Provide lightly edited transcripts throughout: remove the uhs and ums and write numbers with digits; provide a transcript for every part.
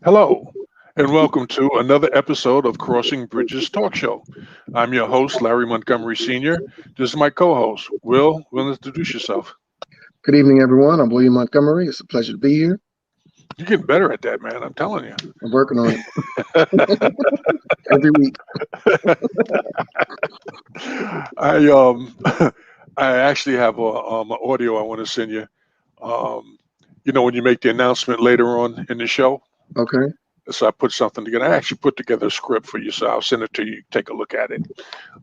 Hello, and welcome to another episode of Crossing Bridges Talk Show. I'm your host, Larry Montgomery Sr. This is my co host, Will. Will, introduce yourself. Good evening, everyone. I'm William Montgomery. It's a pleasure to be here. You're getting better at that, man. I'm telling you. I'm working on it every week. I I actually have an audio I want to send you. Um, when you make the announcement later on in the show. Okay. So I put something together. I actually put together a script for you, so I'll send it to you. Take a look at it.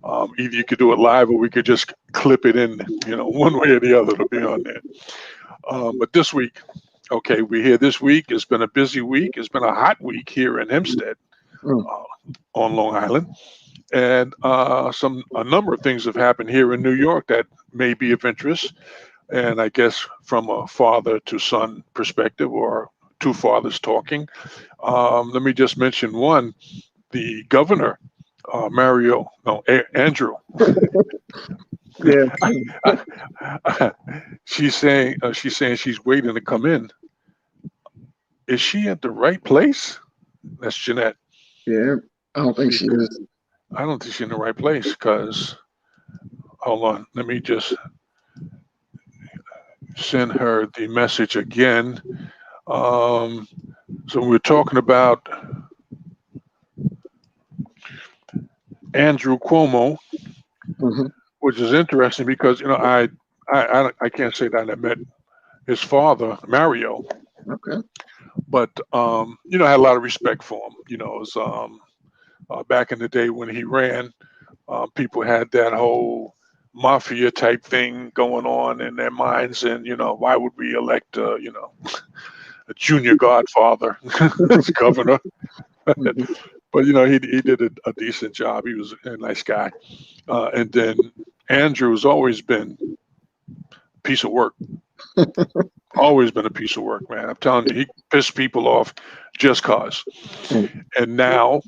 Either you could do it live, or we could just clip it in, one way or the other to be on there. But this week, okay, we're here this week. It's been a busy week. It's been a hot week here in Hempstead, Mm. on Long Island, and a number of things have happened here in New York that may be of interest. And I guess from a father to son perspective, or two fathers talking. Let me just mention one: the governor, Mario, no, Andrew. Yeah. She's saying she's waiting to come in. Is she at the right place? That's Jeanette. Yeah. I don't think She she said, is. I don't think she's in the right place because, hold on, let me just send her the message again. Um, so we're talking about Andrew Cuomo, Hmm. which is interesting because I can't say that I met his father Mario, Okay. but I had a lot of respect for him. It was back in the day when he ran. People had that whole mafia type thing going on in their minds, and why would we elect a junior godfather as governor? Hmm. But he did a decent job. He was a nice guy. And then Andrew's always been a piece of work. Always been a piece of work, man. I'm telling you, he pissed people off just cause. And now,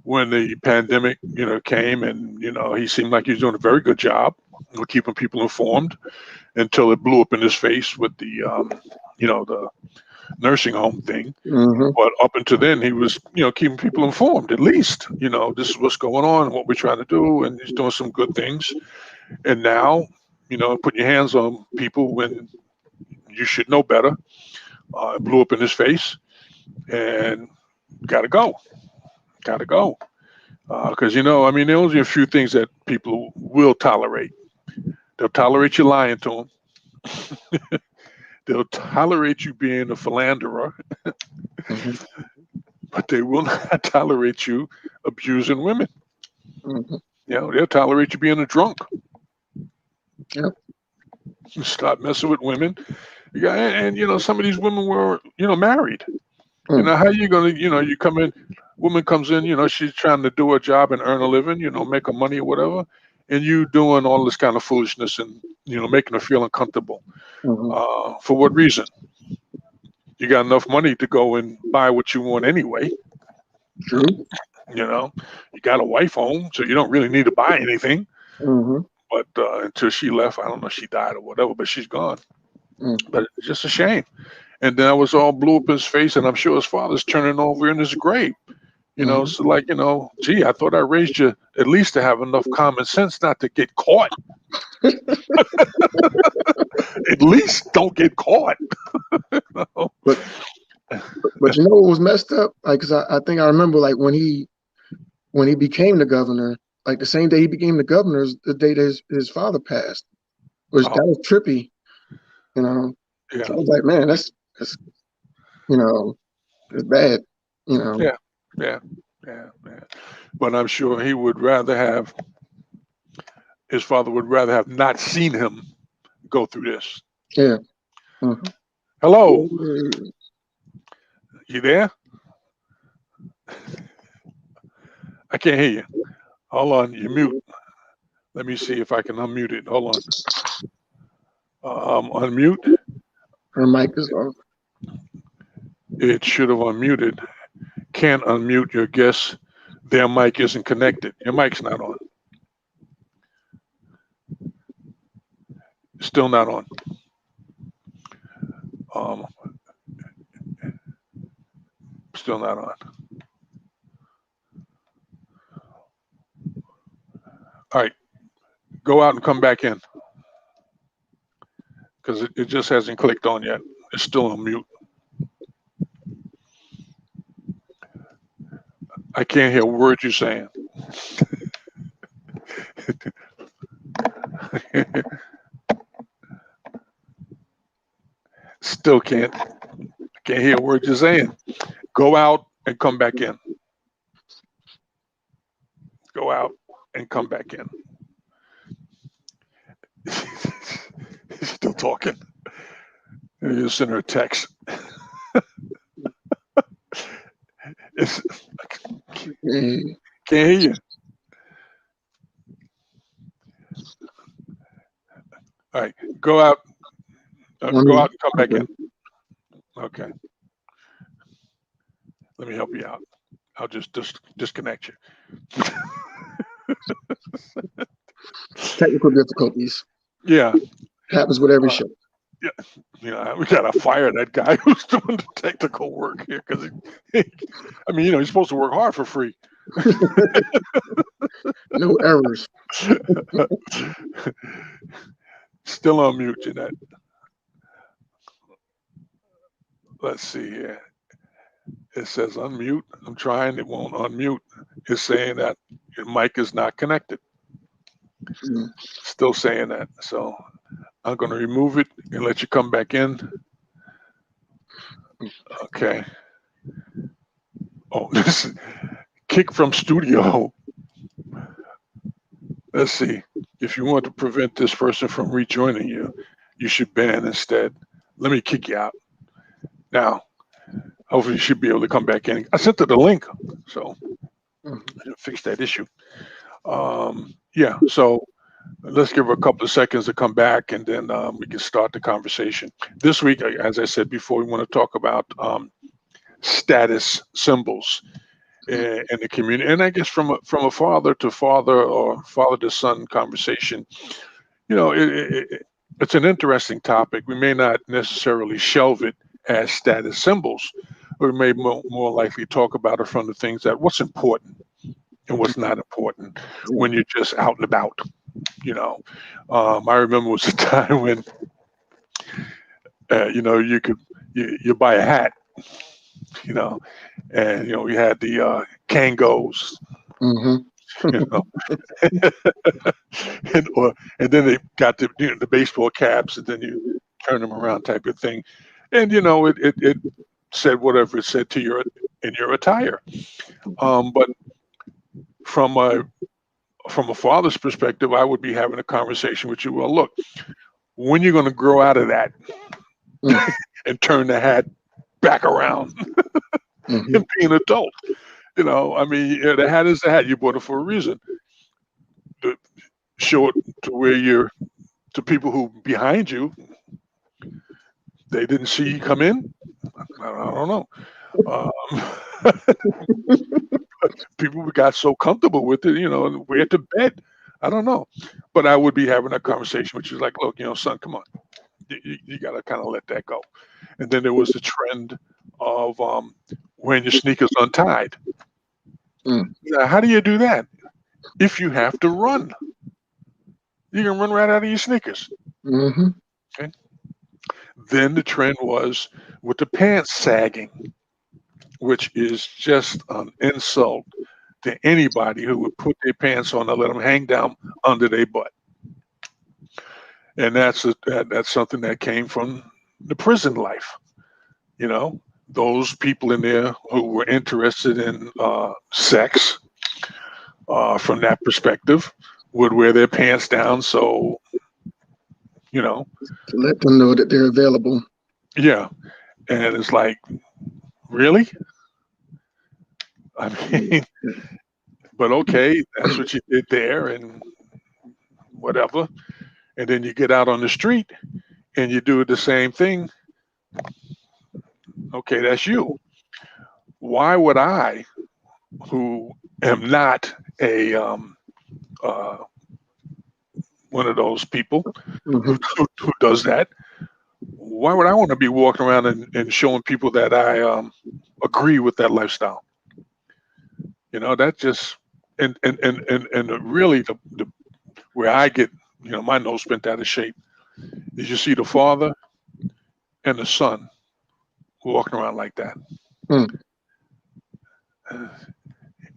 when the pandemic, came, and he seemed like he was doing a very good job of keeping people informed until it blew up in his face with the nursing home thing. Hmm. But up until then, he was, keeping people informed. At least, this is what's going on, what we're trying to do, and he's doing some good things. And now, putting your hands on people when you should know better, it blew up in his face, and gotta go, gotta go. Because I mean, there are only a few things that people will tolerate. They'll tolerate you lying to them. They'll tolerate you being a philanderer, Hmm. but they will not tolerate you abusing women. Hmm. They'll tolerate you being a drunk. Yep. Stop messing with women. Yeah, and some of these women were married. Mm. How you gonna you come in, woman comes in, she's trying to do a job and earn a living, make her money or whatever, and you doing all this kind of foolishness and making her feel uncomfortable. Hmm. For what reason? You got enough money to go and buy what you want anyway. True. You know, you got a wife home, so you don't really need to buy anything. Hmm. But until she left, I don't know, she died or whatever, but she's gone. Mm. But it's just a shame. And then I was all blew up in his face, and I'm sure his father's turning over in his grave. Hmm. So like, gee, I thought I raised you at least to have enough common sense not to get caught. At least don't get caught. know? But but you know what was messed up? Like, 'cause I think I remember like when he became the governor, like the same day he became the governor is the day that his father passed, which Oh, that was trippy. You know, yeah, so I was like, man, that's you know, it's bad. You know. yeah, yeah, yeah. But I'm sure he would rather have his father would rather have not seen him go through this. Yeah. Mhm. Hello, you there? I can't hear you. Hold on, you mute. Let me see if I can unmute it. Hold on. Unmute. Her mic is off. It should have unmuted. Can't unmute your guest. Their mic isn't connected. Your mic's not on. Still not on. Um, still not on. All right, go out and come back in, because it just hasn't clicked on yet. It's still on mute. I can't hear a word you're saying. Still can't hear a word you're saying. Go out and come back in. Go out and come back in. He's still talking. You send her a text. Can't hear you. All right, go out. Go out and come back in. Okay. Let me help you out. I'll just disconnect you. Technical difficulties. Yeah. Happens with every show. Yeah. We gotta fire that guy who's doing the technical work here, because I mean, he's supposed to work hard for free. No errors. Still on mute, Jeanette. Let's see here. It says unmute. I'm trying. It won't unmute. It's saying that your mic is not connected. Still saying that. So I'm going to remove it and let you come back in. Okay. Oh, this is kick from studio. Let's see. If you want to prevent this person from rejoining you, you should ban instead. Let me kick you out. Now, hopefully you should be able to come back in. I sent her the link, so I didn't fix that issue. Yeah, so let's give her a couple of seconds to come back, and then we can start the conversation. This week, as I said before, we want to talk about status symbols in the community, and I guess from a father to father or father to son conversation. It's an interesting topic. We may not necessarily shelve it as status symbols, but we may more likely talk about it from the things that what's important and what's not important when you're just out and about. I remember it was a time when you buy a hat, and we had the Kangos. And then they got the baseball caps, and then you turn them around, type of thing. And it said whatever it said to your attire. But from a father's perspective, I would be having a conversation with you. Well, look, when you're going to grow out of that and turn the hat back around and be an adult? I mean, the hat is the hat. You bought it for a reason. To show it to where to people who behind you, they didn't see you come in. I don't know. People got so comfortable with it, wear it to bed. I don't know. But I would be having a conversation with you, like, look, son, come on. You got to kind of let that go. And then there was the trend of wearing your sneakers untied. Now, how do you do that? If you have to run, you can run right out of your sneakers. Okay. Then the trend was with the pants sagging, which is just an insult to anybody who would put their pants on and let them hang down under their butt. And that's something that came from the prison life. Those people in there who were interested in sex from that perspective would wear their pants down. So, to let them know that they're available. Yeah. And it's like, really? I mean, but okay, that's what you did there and whatever. And then you get out on the street and you do the same thing. Okay, that's you. Why would I, who am not a one of those people who does that, why would I want to be walking around and showing people that I agree with that lifestyle? That just and really the where I get my nose bent out of shape is you see the father and the son walking around like that. Hmm.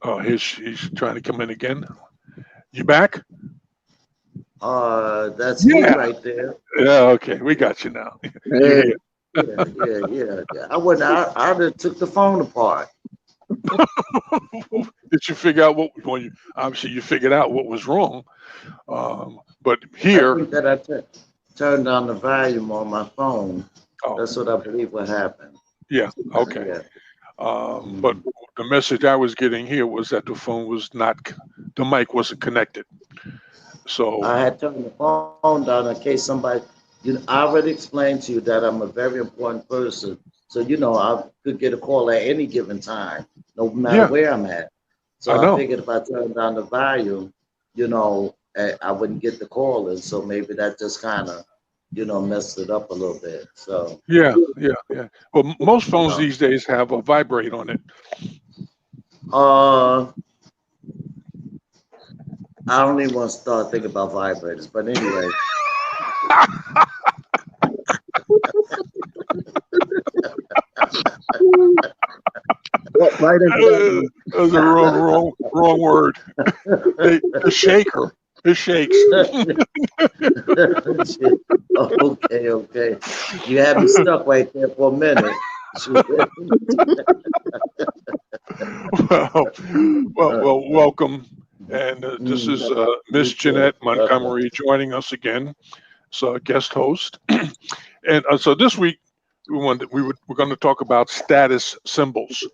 Oh, he's trying to come in again. You back? That's me Yeah. right there. Yeah. Okay, we got you now. Hey, You Yeah. I wouldn't. I'd have took the phone apart. Did you figure out well, obviously you figured out what was wrong. But I here, think that turned down the volume on my phone. oh, That's what I believe would happen. yeah, okay. Yeah. But the message I was getting here was that the phone was not, the mic wasn't connected. So, I had turned the phone down in case somebody. I already explained to you that I'm a very important person. So I could get a call at any given time, no matter yeah, where I'm at. So I I know. figured if I turned down the volume, I wouldn't get the call, and so maybe that just kind of, messed it up a little bit. So, Yeah. Well, most you phones know, these days have a vibrate on it. uh, I don't even want to start thinking about vibrators, but anyway. right into that. That was a wrong word. The shaker. It shakes. Okay. You had me stuck right there for a minute. Well, welcome. And this is Miss Jeanette Montgomery joining us again. So, a guest host. And so this week we're going to talk about status symbols.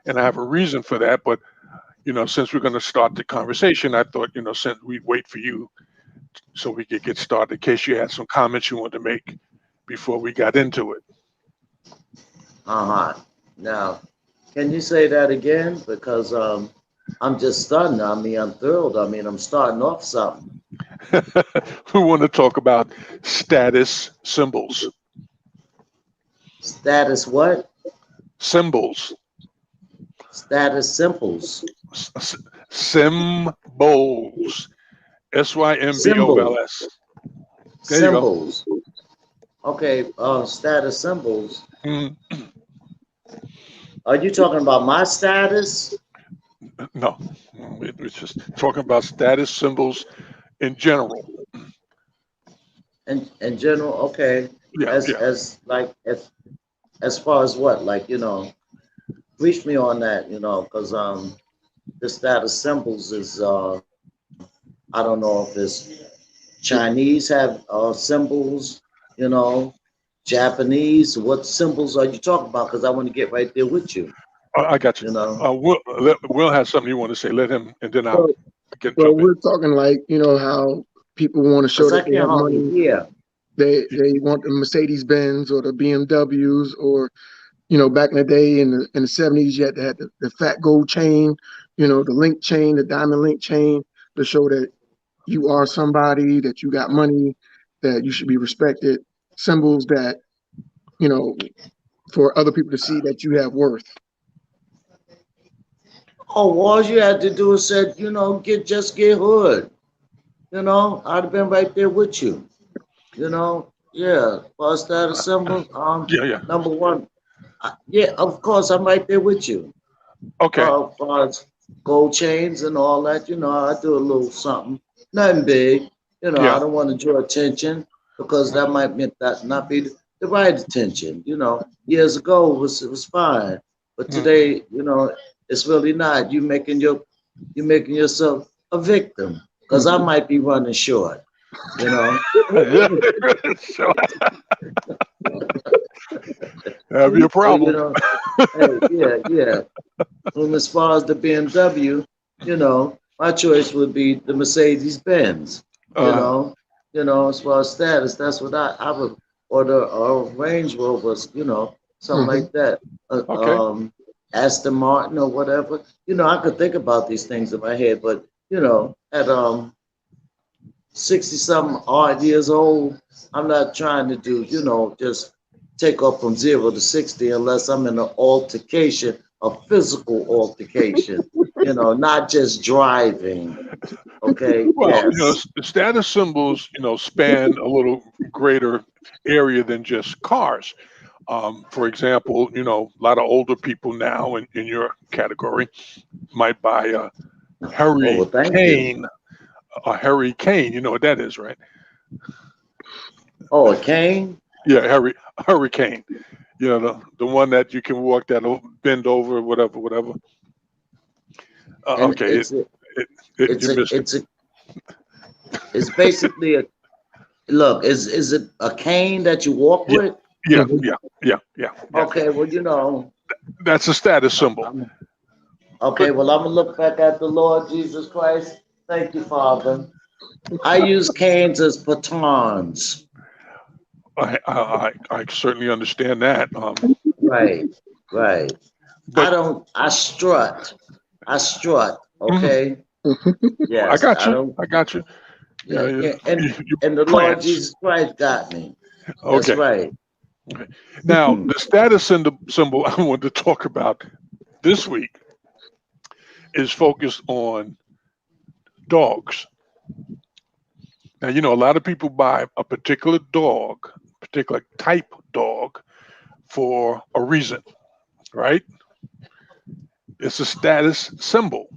And I have a reason for that, but since we're going to start the conversation, I thought, since we'd wait for you so we could get started in case you had some comments you wanted to make before we got into it. Now, can you say that again? Because I'm just stunned. I mean, I'm thrilled. I mean, I'm starting off something. We want to talk about status symbols. Status what? Symbols. Status symbols. Symbols. SYMBOLS. There you go. Symbols. Okay, status symbols. Are you talking about my status? No, we're just talking about status symbols in general. In general, okay. Yeah, As far as what, like, brief me on that, because the status symbols is I don't know if it's Chinese have symbols, Japanese. What symbols are you talking about? Because I want to get right there with you. I got you. Will has something you want to say. Let him, and then I'll get. Well, we're talking like how people want to show that they have money. Yeah. They want the Mercedes Benz or the BMWs, or back in the day in the 70s, you had to have the fat gold chain, the link chain, the diamond link chain, to show that you are somebody, that you got money, that you should be respected. Symbols that, for other people to see that you have worth. Oh, all you had to do is said, get hood. I'd have been right there with you. Yeah. For status symbol, yeah. Number one, yeah, of course, I'm right there with you. Okay. Gold chains and all that, I do a little something, nothing big. I don't want to draw attention because that might not be the right attention. Years ago it was fine, but today, it's really not. You're making yourself a victim because I might be running short. That'd be a problem. Yeah. And as far as the BMW, my choice would be the Mercedes Benz. As far as status, that's what I would order, a Range Rovers, something like that. Aston Martin or whatever. I could think about these things in my head, but at 60-something odd years old. I'm not trying to do, just take up from 0 to 60 unless I'm in an altercation, a physical altercation, not just driving. Okay. Well, Yes. the status symbols, span a little greater area than just cars. For example, a lot of older people now in your category might buy a Oh, well, thank you. hurricane. You know what that is, right? Oh, a cane? Yeah, hurricane. The one that you can walk that bend over, whatever. And Okay, it's a, it's you a, missed it. it's a, it's basically a, look, is it a cane that you walk Yeah, with? yeah. Okay, well, That's a status symbol. okay, well, I'm gonna look back at the Lord Jesus Christ. Thank you, Father. I use canes as batons. I certainly understand that. Right, right. But I strut. mhm, Okay. I Yes, got I you. don't. I got you. Yeah, yeah, You and the Lord prance. Jesus Christ got me. That's Okay. right. Now, the status symbol I want to talk about this week is focused on dogs. Now, a lot of people buy a particular dog, particular type dog, for a reason, right? It's a status symbol.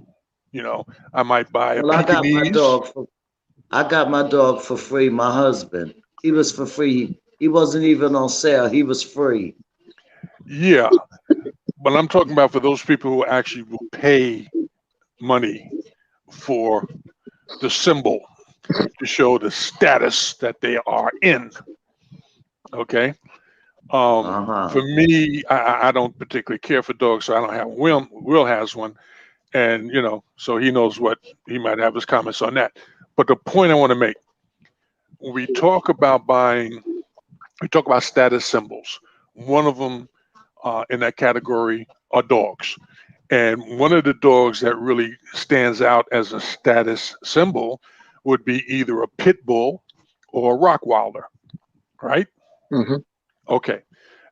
I might buy a Well, Pekingese. I got my dog for free. My husband, he was for free. He wasn't even on sale. He was free. Yeah, but I'm talking about for those people who actually will pay money for the symbol to show the status that they are in. Okay. Uh-huh. For me, I don't particularly care for dogs, so I don't have Will. Will has one, and so he knows what he might have his comments on that. But the point I want to make, when we talk about buying, we talk about status symbols. One of them in that category are dogs. And one of the dogs that really stands out as a status symbol would be either a pit bull or a Rottweiler, right? Hmm. Okay.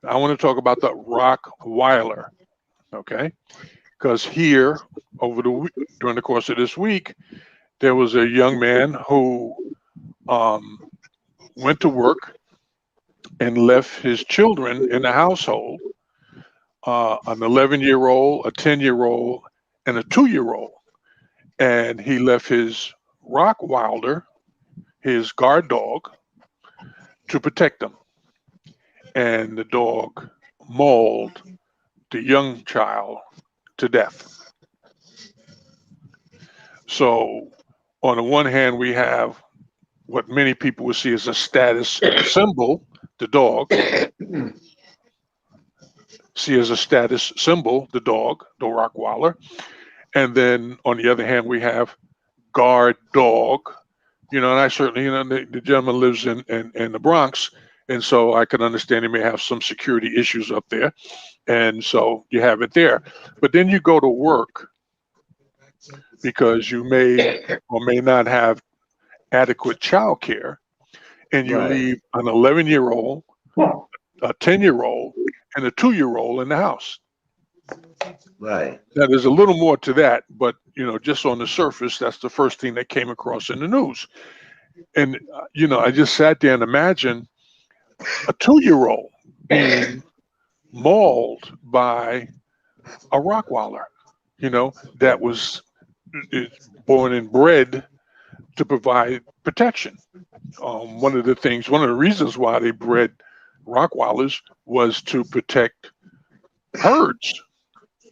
I want to talk about the Rottweiler, okay? Because here, during the course of this week, there was a young man who went to work and left his children in the household, an 11-year-old, a 10-year-old, and a 2-year-old. And he left his Rottweiler, his guard dog, to protect them. And the dog mauled the young child to death. So, on the one hand, we have what many people would see as a status symbol, the dog. See as a status symbol, the dog, the Rottweiler. And then on the other hand, we have guard dog. And I certainly, the gentleman lives in the Bronx. And so I can understand he may have some security issues up there. And so you have it there. But then you go to work because you may or may not have adequate child care, and you Right. leave an 11-year-old, a 10-year-old, and a 2-year-old in the house. Right. Now, there's a little more to that, but just on the surface, that's the first thing that came across in the news. And I just sat there and imagined a 2-year-old being mauled by a Rottweiler, that was born and bred to provide protection. One of the reasons why they bred Rottweilers was to protect herds,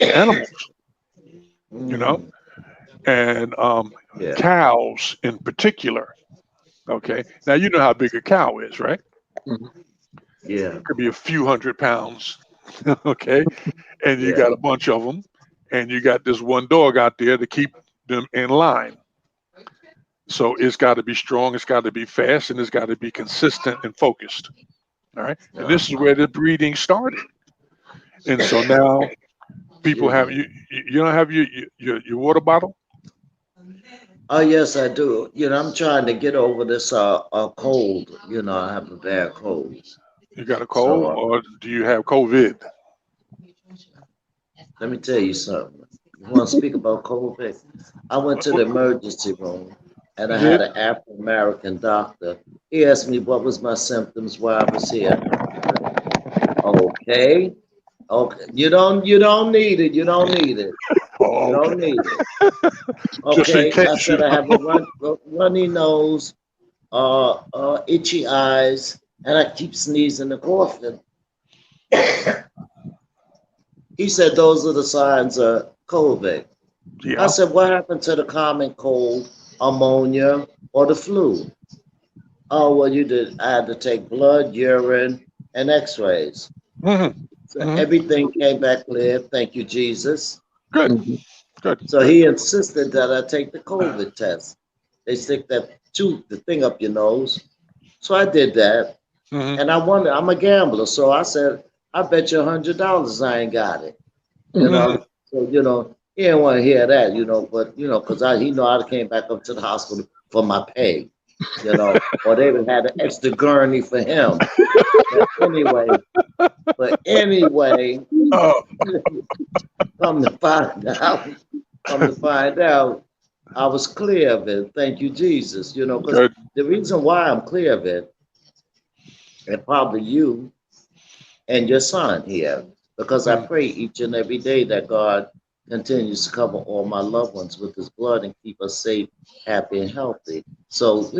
animals, Mhm. and Yeah. cows in particular. Okay. Now, you know how big a cow is, right? Yeah. It could be a few 100 pounds. Okay. And you Yeah. got a bunch of them, and you got this one dog out there to keep them in line. So it's got to be strong, it's got to be fast, and it's got to be consistent and focused. All right. And this is where the breeding started. And so now people have you don't have your water bottle? Oh yes, I do. I'm trying to get over this cold. I have a bad cold. You got a So cold, or do you have COVID? let me tell you something. You want to speak about COVID? I went to the emergency room and I You had did? an African American doctor. He asked me what was my symptoms, why I was here. Okay, okay. You don't need it. You don't need it. You Oh, okay. don't need it. Just in Okay. I case, said I have a runny nose, itchy eyes, and I keep sneezing and coughing. He said those are the signs of COVID. I Yeah. said, what happened to the common cold, ammonia, or the flu? Oh, well, you did. I had to take blood, urine, and x-rays. Hmm. So Hmm. everything came back clear. Thank you, Jesus. Good. Mhm. Good. So Good. he insisted that I take the COVID test. They stick the thing up your nose. So I did that. Hmm. And I wonder, I'm a gambler. So I said, I bet you $100 I ain't got it. You Hmm. know. So he didn't want to hear that. But because I came back up to the hospital for my pay. Or they would have an extra gurney for him. But anyway, but anyway, Oh, come to find out, come to find out, I was clear of it. Thank you, Jesus. Because good. the reason why I'm clear of it, and probably you and your son here, because I Mm. pray each and every day that God continues to cover all my loved ones with his blood and keep us safe, happy, and healthy. So,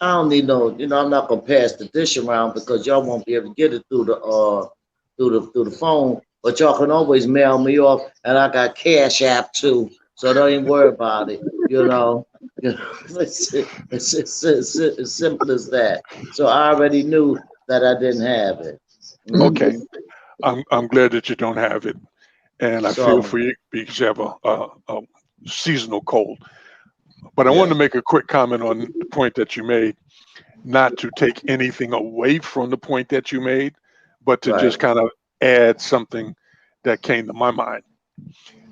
I don't need I'm not gonna pass the dish around because y'all won't be able to get it through the phone, but y'all can always mail me off and I got Cash App too. So don't even worry about it, you know. It's as simple as that. So I already knew that I didn't have it. Okay. Hmm. I'm glad that you don't have it, and I feel So for you because you have a seasonal cold. But I wanted yeah, to make a quick comment on the point that you made, not to take anything away from the point that you made, but to just right, kind of add something that came to my mind.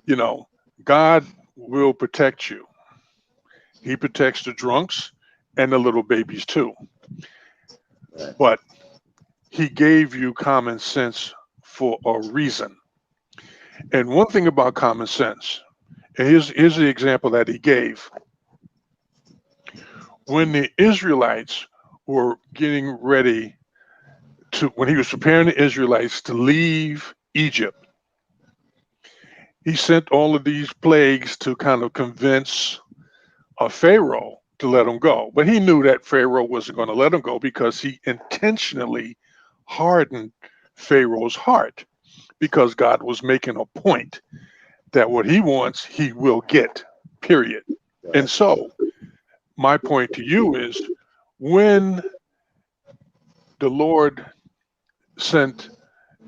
You know, God will protect you. He protects the drunks and the little babies too. right, But he gave you common sense for a reason. And one thing about common sense, and here's the example that he gave. When the Israelites were getting ready when he was preparing the Israelites to leave Egypt, he sent all of these plagues to kind of convince Pharaoh to let them go. But he knew that Pharaoh wasn't going to let them go because he intentionally hardened Pharaoh's heart because God was making a point that what he wants, he will get, period. And right, so, my point to you is when the Lord sent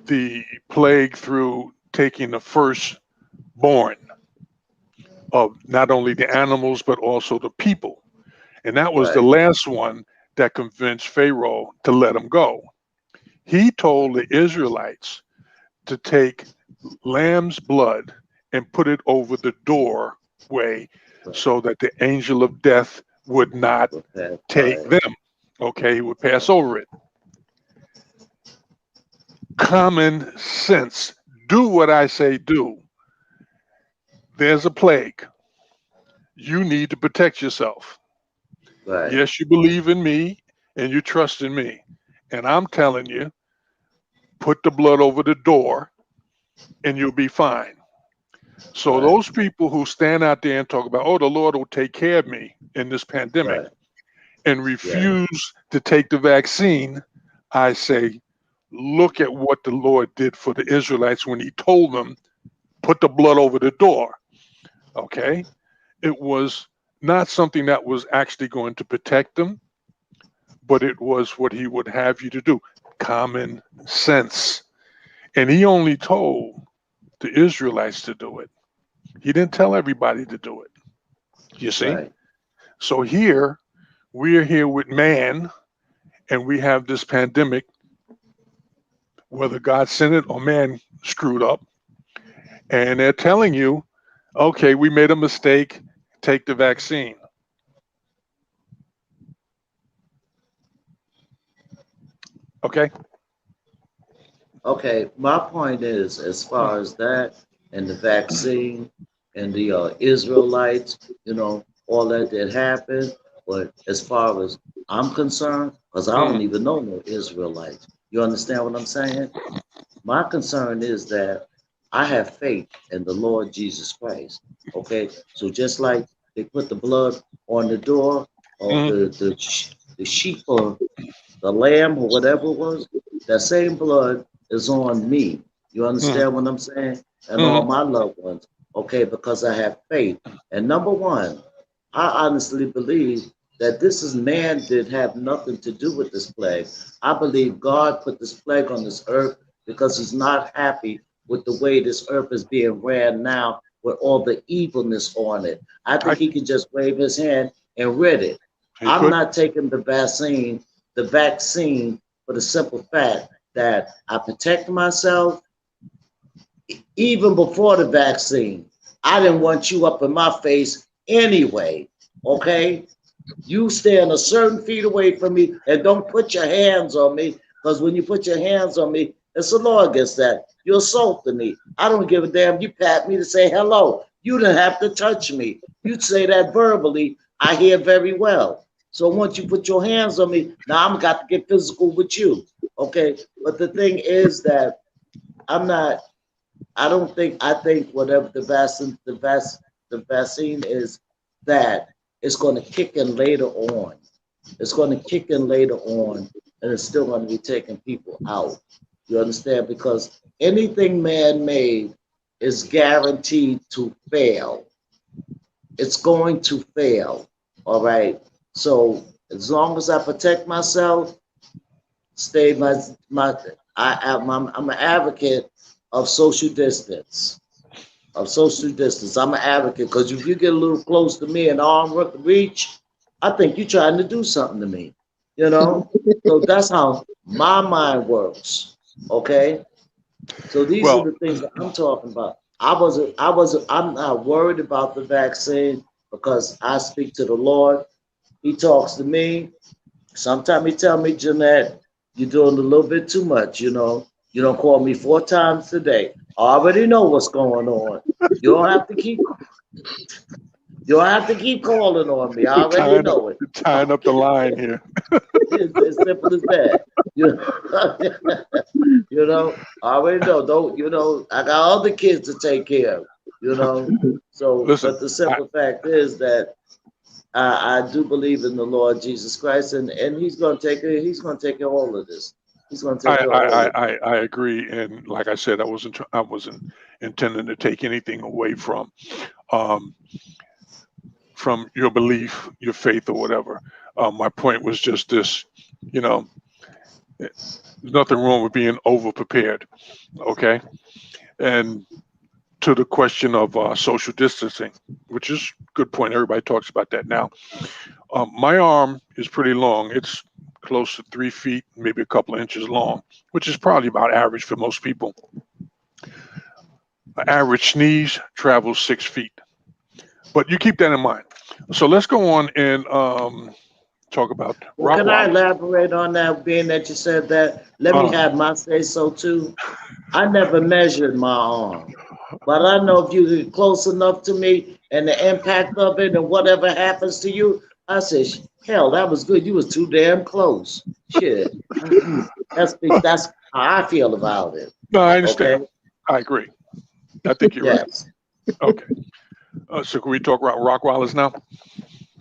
the plague through taking the firstborn of not only the animals, but also the people. And that was the right, last one that convinced Pharaoh to let him go. He told the Israelites to take lamb's blood and put it over the doorway right. so that the angel of death would not We'll pass by take it. them. Okay, he would pass Right, over it. Common sense. Do what I say do. There's a plague. You need to protect yourself. right, Yes, you believe in me and you trust in me. And I'm telling you, put the blood over the door and you'll be fine. So right, those people who stand out there and talk about, oh, the Lord will take care of me in this pandemic right. and Yeah, refuse to take the vaccine, I say, look at what the Lord did for the Israelites when he told them, put the blood over the door. Okay. It was not something that was actually going to protect them, but it was what he would have you to do. Common sense. And he only told the Israelites to do it. He didn't tell everybody to do it. You see? right, So here, we're here with man, and we have this pandemic, whether God sent it or man screwed up. And they're telling you, okay, we made a mistake, take the vaccine. Okay. Okay, my point is, as far as that and the vaccine and the Israelites, all that happened. But as far as I'm concerned, because I don't Mm, even know no Israelites. You understand what I'm saying? My concern is that I have faith in the Lord Jesus Christ. Okay, so just like they put the blood on the door of mm, the sheep or the lamb or whatever it was, that same blood is on me. You mm, understand what I'm saying? And all mm. my loved ones, okay, because I have faith. And number one, I honestly believe that this is man did have nothing to do with this plague. I believe God put this plague on this earth because he's not happy with the way this earth is being ran now with all the evilness on it. I think I, he can just wave his hand and rid it. he I'm could. not taking the vaccine for the simple fact that I protect myself even before the vaccine. I didn't want you up in my face anyway. Okay? You stand a certain feet away from me and don't put your hands on me, because when you put your hands on me, it's a law against that. You're assaulting me. I don't give a damn. You pat me to say hello. You didn't have to touch me. You say that verbally. I hear very well. So once you put your hands on me, now I'm got to get physical with you. Okay. But the thing is that I'm not, I think whatever the vaccine is, that it's going to kick in later on. It's going to kick in later on, and it's still going to be taking people out. You understand? Because anything man-made is guaranteed to fail. It's going to fail. All right. So as long as I protect myself, stay my I'm an advocate of social distance. I'm an advocate because if you get a little close to me and arm reach, I think you're trying to do something to me. You know? So that's how my mind works. Okay. So these are Well, the things that I'm talking about. I'm not worried about the vaccine because I speak to the Lord. He talks to me. Sometimes he tell me, Jeanette, you're doing a little bit too much, You don't call me 4 times today. I already know what's going on. You don't have to keep you don't have to keep calling on me. I already tying up, know it. tying up the line here. It's as simple as that. You I already know. Don't I got other. To take care of. So, Listen, but the I, simple fact is that I do believe in the Lord Jesus Christ, and He's going to take care of all of this. He's going to take I, care of I, all I, of it. I agree, and like I said, I wasn't intending to take anything away um, from your belief, your faith, or whatever. My point was just this, you know, there's nothing wrong with being over prepared, okay? And to the question of social distancing, which is a good point. Everybody talks about that now. My arm is pretty long. It's close to 3 feet, maybe a couple of inches long, which is probably about average for most people. An average sneeze travels 6 feet. But you keep that in mind. So let's go on and talk about Well, can I Rottweilers. elaborate on that, being that you said that? Let me Uh, have my say so too. I never measured my arm, but I know if you get close enough to me and the impact of it and whatever happens to you, I say, hell, that was good. You was too damn close. Shit. That's how I feel about it. no, I understand. Okay. I agree. I think you're right. Yes. Okay. So can we talk about Rottweilers now?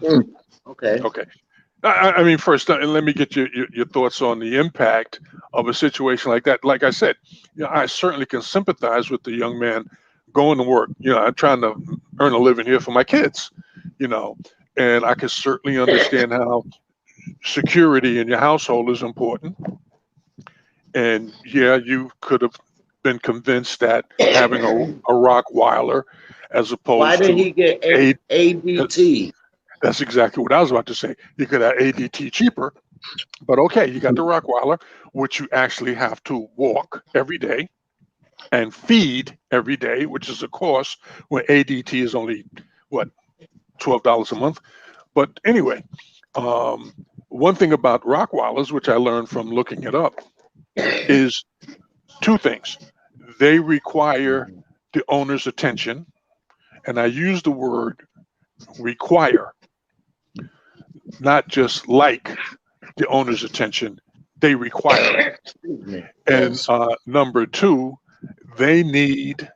Mm. Okay. Okay. I mean, first, let me get your thoughts on the impact of a situation like that. Like I said, I certainly can sympathize with the young man going to work. I'm trying to earn a living here for my kids, you know, and I can certainly understand how security in your household is important. And yeah, you could have been convinced that having a Rockweiler as Why opposed did to he get a ADT? that's exactly what I was about to say. You could have ADT cheaper, but okay, you got the Rockweiler, which you actually have to walk every day and feed every day, which is a cost when ADT is only what $12 a month. But anyway, um, one thing about Rottweilers, which I learned from looking it up, is two things. They require the owner's attention, and I use the word require, not just like the owner's attention. They require it. And number two, they need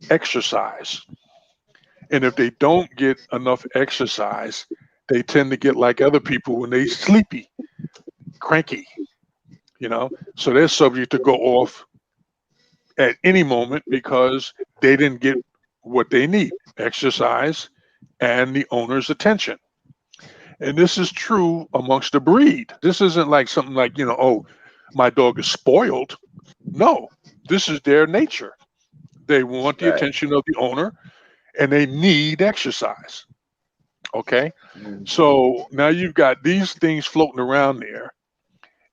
exercise. And if they don't get enough exercise, they tend to get like other people when they sleepy, cranky, so they're subject to go off at any moment because they didn't get what they need, exercise and the owner's attention. And this is true amongst the breed. This isn't like something like, oh, my dog is spoiled. No, this is their nature. They want the attention of the owner and they need exercise. Okay. So now you've got these things floating around there.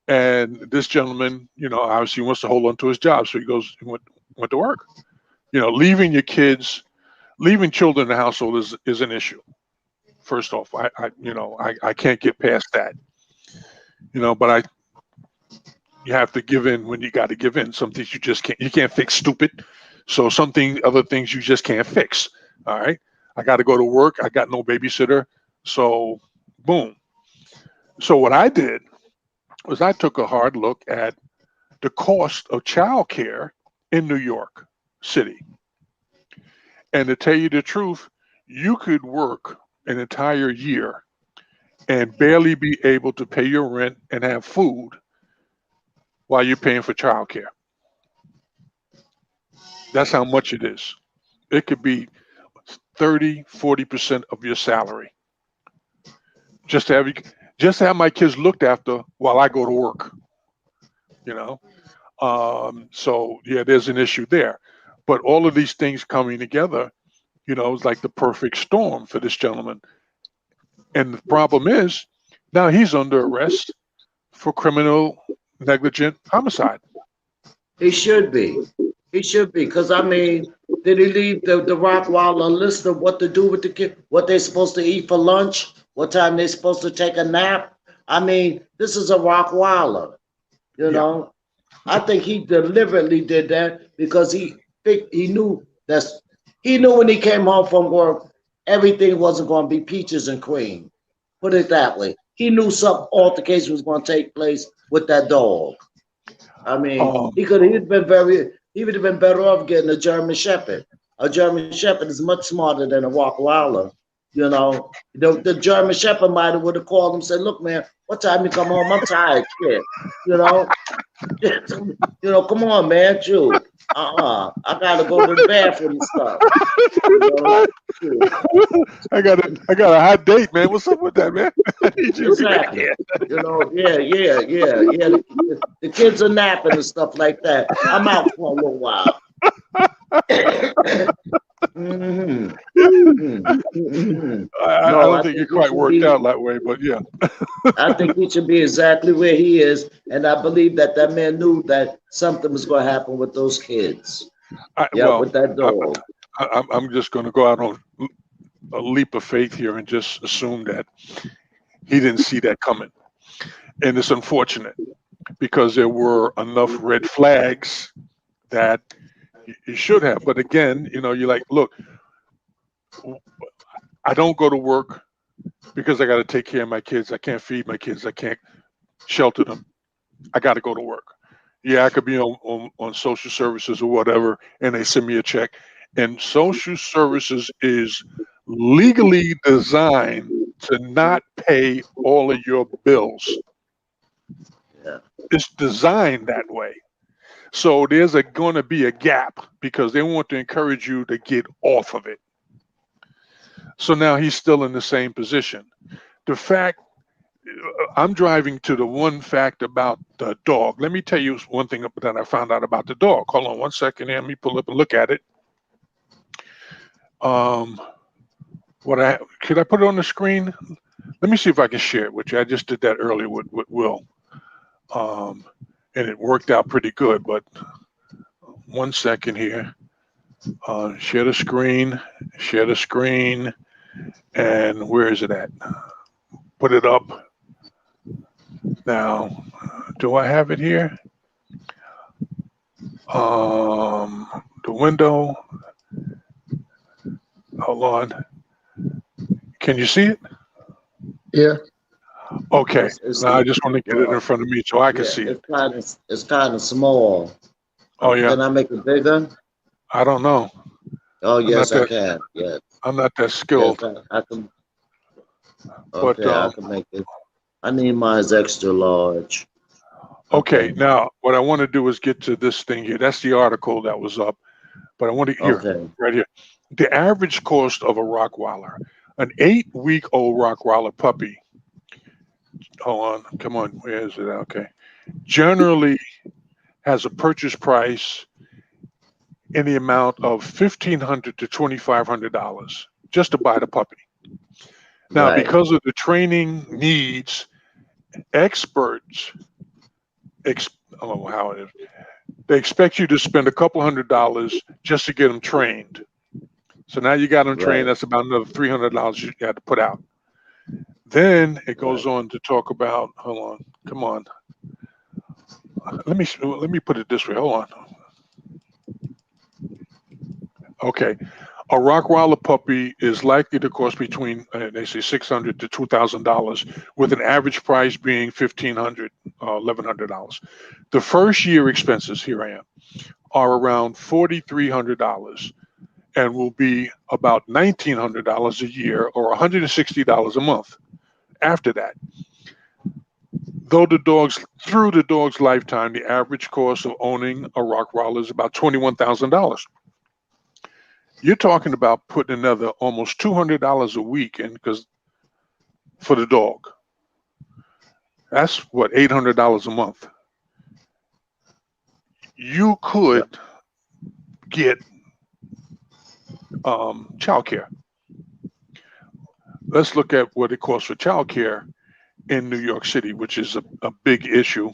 And this gentleman, obviously wants to hold on to his job. So he went to work. Leaving children in the household is an issue. First off, I can't get past that. But you have to give in when you got to give in. Some things you can't fix stupid. So other things you just can't fix. All right. I got to go to work. I got no babysitter. So boom. So what I did was I took a hard look at the cost of childcare in New York City. And to tell you the truth, you could work an entire year and barely be able to pay your rent and have food while you're paying for childcare. That's how much it is. It could be 30-40% of your salary just to have my kids looked after while I go to work. So yeah, there's an issue there. But all of these things coming together, it's like the perfect storm for this gentleman. And the problem is now he's under arrest for criminal negligent homicide. He should be. Because did he leave the Rottweiler list of what to do with the kid, what they're supposed to eat for lunch, what time they're supposed to take a nap? This is a Rottweiler, know. I think he deliberately did that because he knew when he came home from work, everything wasn't going to be peaches and cream. Put it that way. He knew some altercation was going to take place with that dog. He would have been better off getting a German Shepherd. A German Shepherd is much smarter than a Rottweiler. The German Shepherd might have would have called him and said, "Look, man, what time you come home? I'm tired, shit." Come on, man, you. I gotta go to the bathroom and stuff. I got a hot date, man. What's up with that, man? Exactly. The kids are napping and stuff like that. I'm out for a little while. I don't think it quite worked out that way, but yeah. I think he should be exactly where he is, and I believe that man knew that something was going to happen with those kids. With that dog. I'm just going to go out on a leap of faith here and just assume that he didn't see that coming, and it's unfortunate because there were enough red flags that you should have. But again, you're like, look, I don't go to work because I got to take care of my kids. I can't feed my kids. I can't shelter them. I got to go to work. Yeah, I could be on social services or whatever, and they send me a check. And social services is legally designed to not pay all of your bills. Yeah. It's designed that way. So there's going to be a gap because they want to encourage you to get off of it. So now he's still in the same position. The fact, I'm driving to the one fact about the dog. Let me tell you one thing that I found out about the dog. Hold on 1 second here. Let me pull up and look at it. Could I put it on the screen? Let me see if I can share it with you. I just did that earlier with Will. And it worked out pretty good, but 1 second here. Share the screen, and where is it at? Put it up. Now, do I have it here? The window. Hold on. Can you see it? Yeah. Okay. It's Now I just want to get it in front of me so I can yeah, see it. it's kind of small. Oh yeah. Can I make it bigger? I don't know. Oh I'm not yes, I that. can. Yes, I'm not that yes, skilled. I can. But Okay, I can make it. I need mine extra large. okay. Okay, Now what I want to do is get to this thing here. That's the article that was up. But I want to hear okay, right here. The average cost of a Rottweiler, an 8-week-old Rottweiler puppy. Hold on. Come on. Where is it? Okay. Generally has a purchase price in the amount of $1,500 to $2,500 just to buy the puppy. Now, right, because of the training needs, experts, ex- I don't know how it is, they expect you to spend a couple $100 just to get them trained. So now you got them trained, right, that's about another $300 you got to put out. Then it right. goes on to talk about, hold on, come on. Let me put it this way. Hold on. Okay. A Rottweiler puppy is likely to cost between they say $600 to $2,000, with an average price being $1,500, $1,100. The first year expenses, here I am, are around $4,300 and will be about $1,900 a year or $160 a month after that. Through the dog's lifetime, the average cost of owning a Rottweiler is about $21,000. You're talking about putting another almost $200 a week in because for the dog. That's what $800 a month. You Right. could get childcare. Let's look at what it costs for childcare in New York City, which is a big issue.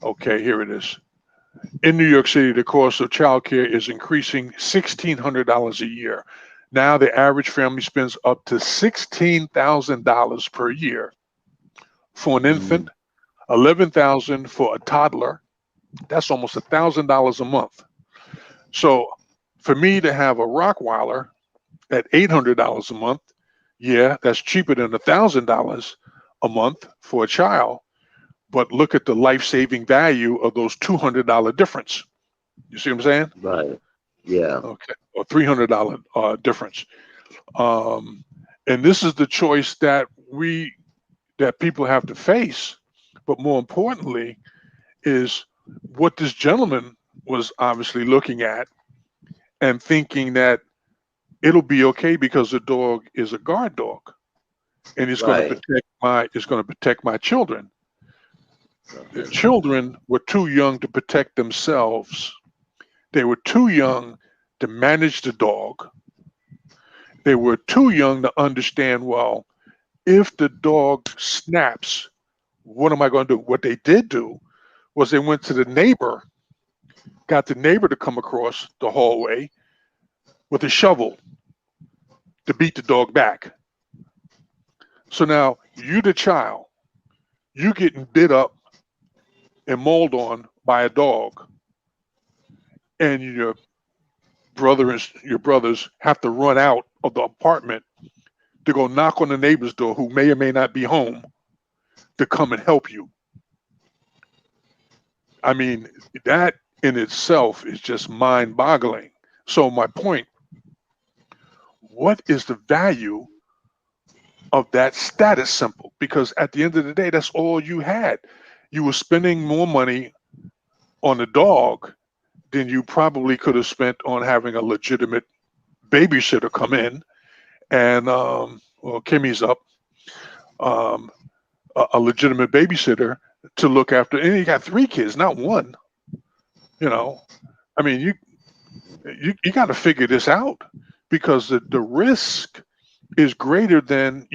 Okay, here it is. In New York City, the cost of childcare is increasing $1,600 a year. Now, the average family spends up to $16,000 per year for an Mm, infant, $11,000 for a toddler. That's almost $1,000 a month. So, for me to have a Rottweiler at $800 a month, yeah, that's cheaper than $1,000 a month for a child. But look at the life-saving value of those $200 difference. You see what I'm saying? right. Yeah. Okay, or $300 difference. Um, and this is the choice that people have to face. But more importantly, is what this gentleman was obviously looking at and thinking that it'll be okay because the dog is a guard dog and Right. it's going to protect my children. The Okay. children were too young to protect themselves. They were too young to manage the dog. They were too young to understand, well, if the dog snaps, what am I going to do? What they did do was they went to the neighbor, got the neighbor to come across the hallway with a shovel to beat the dog back. So now you, the child, you getting bit up and mauled on by a dog, and your brothers have to run out of the apartment to go knock on the neighbor's door, who may or may not be home, to come and help you. I mean, that in itself is just mind-boggling. So my point: what is the value of that status symbol? Because at the end of the day, that's all you had. You were spending more money on a dog than you probably could have spent on having a legitimate babysitter come in and well, Kimmy's up, um, a legitimate babysitter to look after. And you got 3 kids, not one. You know, I mean, you got to figure this out because the risk is greater than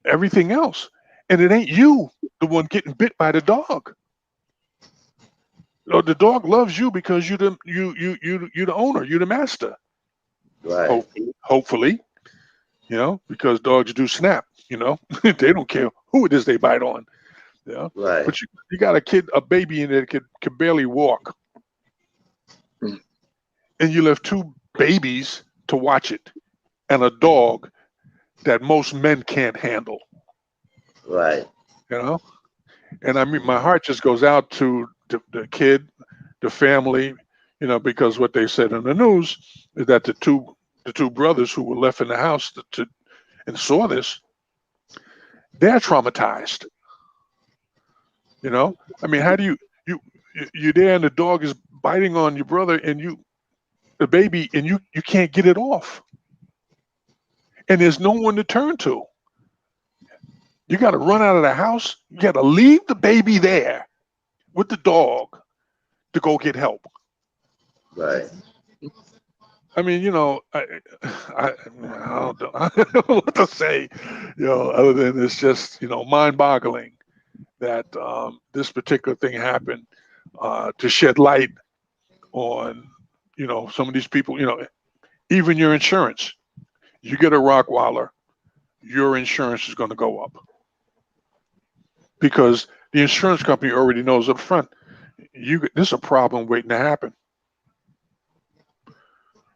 everything else, and it ain't you the one getting bit by the dog. The dog loves you because you the owner, you the master. Right. Hopefully, because dogs do snap. They don't care who it is they bite on. Yeah. Right. But you got a baby in there that can barely walk. Mm. And you left two babies to watch it and a dog that most men can't handle. Right. You know? And I mean, my heart just goes out to the kid, the family, because what they said in the news is that the two brothers who were left in the house and saw this, they're traumatized. I mean, how do you're there and the dog is biting on your brother and the baby, and you can't get it off, and there's no one to turn to. You got to run out of the house. You got to leave the baby there with the dog to go get help. Right. I mean, I don't know, I don't know what to say, other than it's just, mind-boggling that this particular thing happened, to shed light on, some of these people, even your insurance. You get a Rottweiler, your insurance is going to go up because the insurance company already knows up front, there's a problem waiting to happen.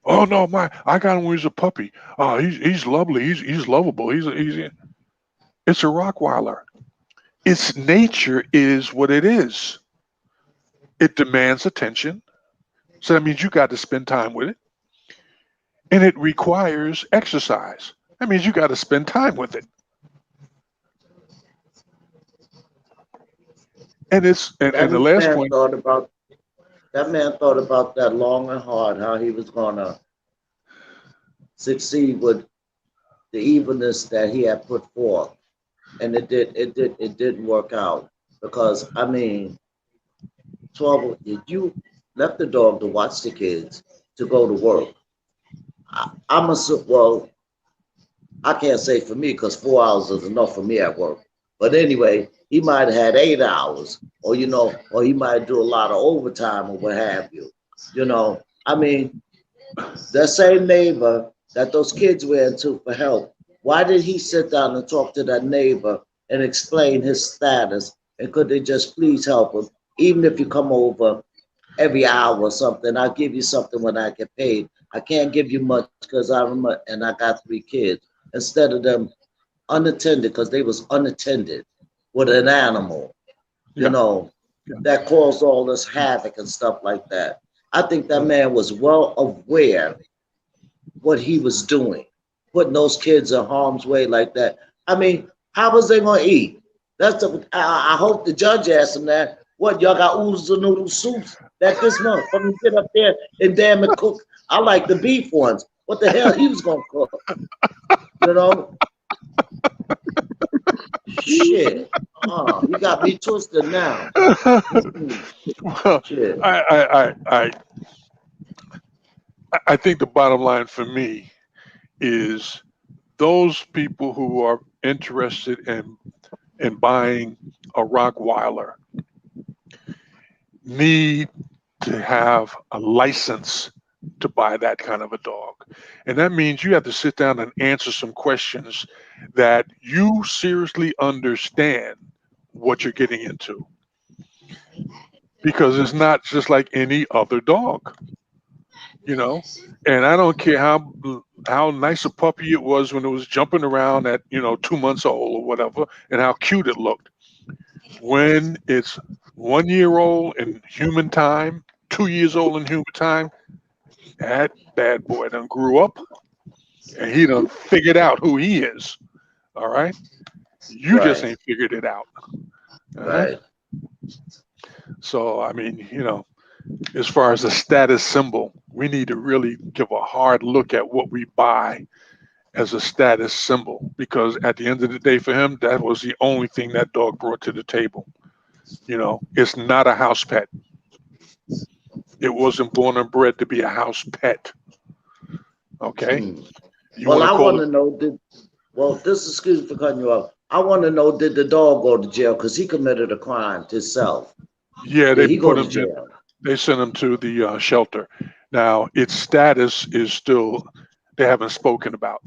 Oh no, I got him when he was a puppy. Oh, he's lovely. He's lovable. It's a Rottweiler. Its nature is what it is. It demands attention. So that means you got to spend time with it. And it requires exercise. That means you got to spend time with it. And the last point. That man thought about that long and hard, how he was gonna succeed with the evilness that he had put forth, and it didn't work out because I mean, 12. You left the dog to watch the kids to go to work. Well, I can't say for me because 4 hours is enough for me at work. But anyway, he might have had 8 hours, or or he might do a lot of overtime or what have you. I mean, that same neighbor that those kids went to for help, why did he sit down and talk to that neighbor and explain his status? And could they just please help him? Even if you come over every hour or something, I'll give you something when I get paid. I can't give you much because I got 3 kids. Instead of them unattended, because they was unattended with an animal, that caused all this havoc and stuff like that. I think that man was well aware what he was doing, putting those kids in harm's way like that. I mean, how was they gonna eat? I hope the judge asked him that. What, y'all got oodles and noodle soups that this month? Let me get up there and damn it cook. I like the beef ones. What the hell he was gonna cook? Shit. Oh, you got me twisted now. Well, Shit. I think the bottom line for me is those people who are interested in buying a Rottweiler need to have a license to buy that kind of a dog. And that means you have to sit down and answer some questions that you seriously understand what you're getting into. Because it's not just like any other dog. And I don't care how nice a puppy it was when it was jumping around at 2 months old or whatever, and how cute it looked. When it's 1 year old in human time, 2 years old in human time, that bad boy done grew up and he done figured out who he is. All right, you just ain't figured it out. Right. So I mean, as far as a status symbol, we need to really give a hard look at what we buy as a status symbol, because at the end of the day, for him, that was the only thing that dog brought to the table. It's not a house pet. It wasn't born and bred to be a house pet. Okay. Well, I want to know, excuse me for cutting you off. I want to know, did the dog go to jail because he committed a crime himself? Yeah, they put him in. They sent him to the shelter. Now, its status is still, they haven't spoken about,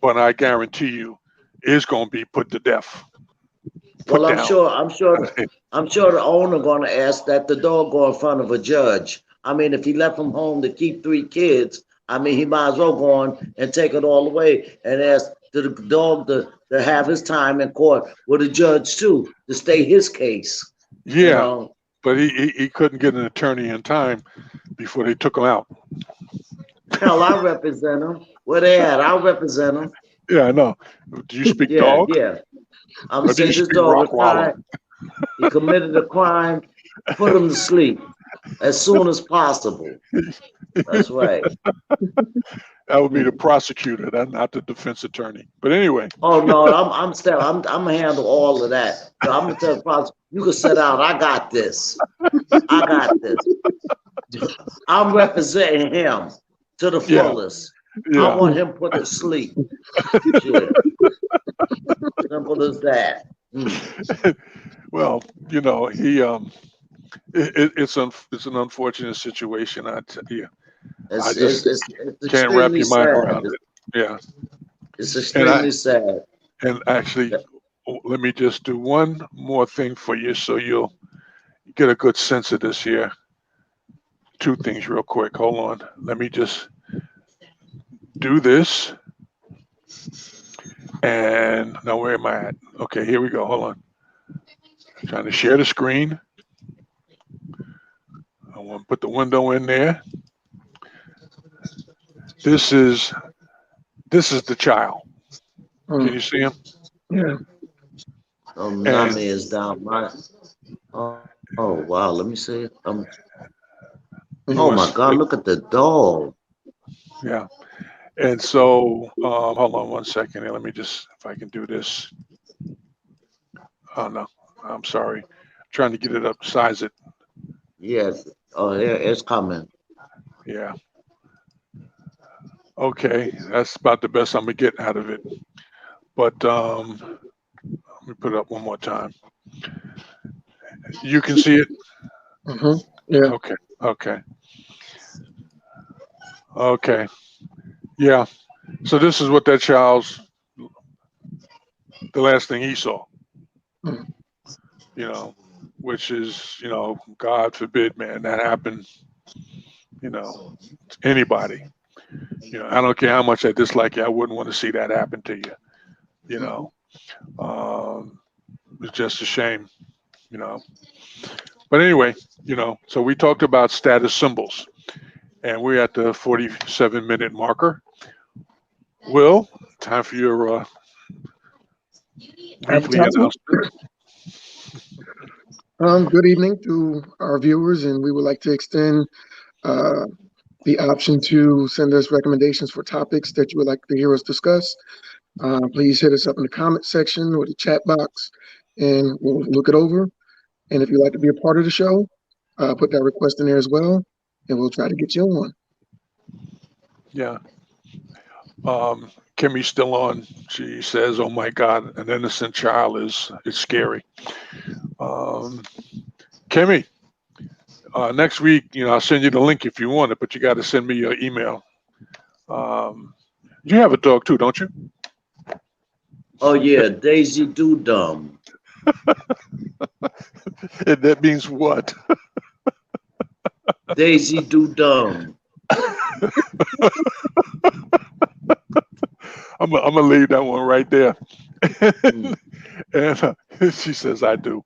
but I guarantee you, it's going to be put to death. Well, down. I'm sure the owner gonna ask that the dog go in front of a judge. I mean, if he left him home to keep 3 kids, I mean, he might as well go on and take it all away and ask the dog to have his time in court with a judge too, to stay his case. Yeah, You know? but he couldn't get an attorney in time before they took him out. Hell, I represent him. Where they at? I'll represent him. Yeah, I know. Do you speak Yeah, dog? yeah. I'm Or do saying you this speak dog is Rottweiler? fine. He committed a crime. Put him to sleep as soon as possible. That's right. That would be the prosecutor, not the defense attorney. But anyway. Oh no, I'm gonna handle all of that. So I'm gonna tell the prosecutor, you can sit out. I got this. I got this. I'm representing him to the fullest. Yeah. I want him put to sleep. Shit. Simple as that. Well, you know, it's an unfortunate situation. I tell you, I just can't wrap your mind around it. Yeah, it's extremely sad. And actually, let me just do one more thing for you, so you'll get a good sense of this here. 2 things real quick. Hold on. Let me just do this. And now where am I at? Okay, here we go. Hold on. I'm trying to share the screen. I want to put the window in there. This is the child. Can you see him? Yeah. Oh, Nami is down. Oh wow. Let me see. Oh my God! Look at the dog. Yeah. And so, hold on 1 second here. Let me just, if I can do this. Oh no, I'm sorry. I'm trying to get it up, size it. Yes. Oh, here it's coming. Yeah. Okay, that's about the best I'm gonna get out of it. But let me put it up one more time. You can see it? Yeah. Okay. Yeah. So this is what that child's, the last thing he saw. You know, which is, you know, God forbid, man, that happened, you know, to anybody. You know, I don't care how much I dislike you, I wouldn't want to see that happen to you. You know, it's just a shame, you know. But anyway, you know, so we talked about status symbols, and we're at the 47-minute marker. Will, time for your weekly announcement. Good evening to our viewers, and we would like to extend the option to send us recommendations for topics that you would like to hear us discuss. Please hit us up in the comment section or the chat box, and we'll look it over. And if you'd like to be a part of the show, put that request in there as well, and we'll try to get you on. Yeah. Kimmy's still on. She says, "Oh my God, an innocent child is scary." Kimmy, next week, you know, I'll send you the link if you want it, but you got to send me your email. You have a dog too, don't you? Oh yeah, Daisy Doo-Dum. That means what? Daisy Doo-Dum. I'm gonna leave that one right there. And she says, "I do."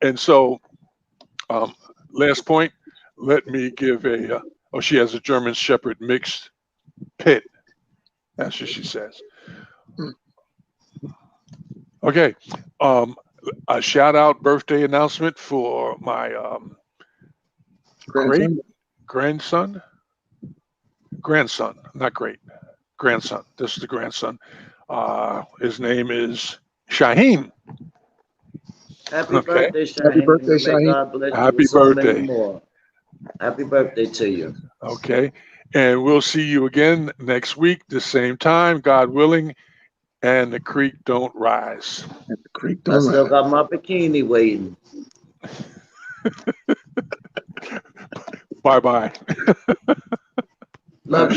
And so, last point. Let me give a. She has a German Shepherd mixed pit. That's what she says. Okay. A shout out birthday announcement for my great grandson, not great, grandson. This is the grandson. His name is Shaheen. Happy birthday, Shaheen. Happy birthday, Shaheen. God bless you Happy with so birthday. many more. Happy birthday to you. Okay. And we'll see you again next week, the same time, God willing, and the creek don't rise. The creek I don't still rise. got my bikini waiting. Bye-bye. Love you.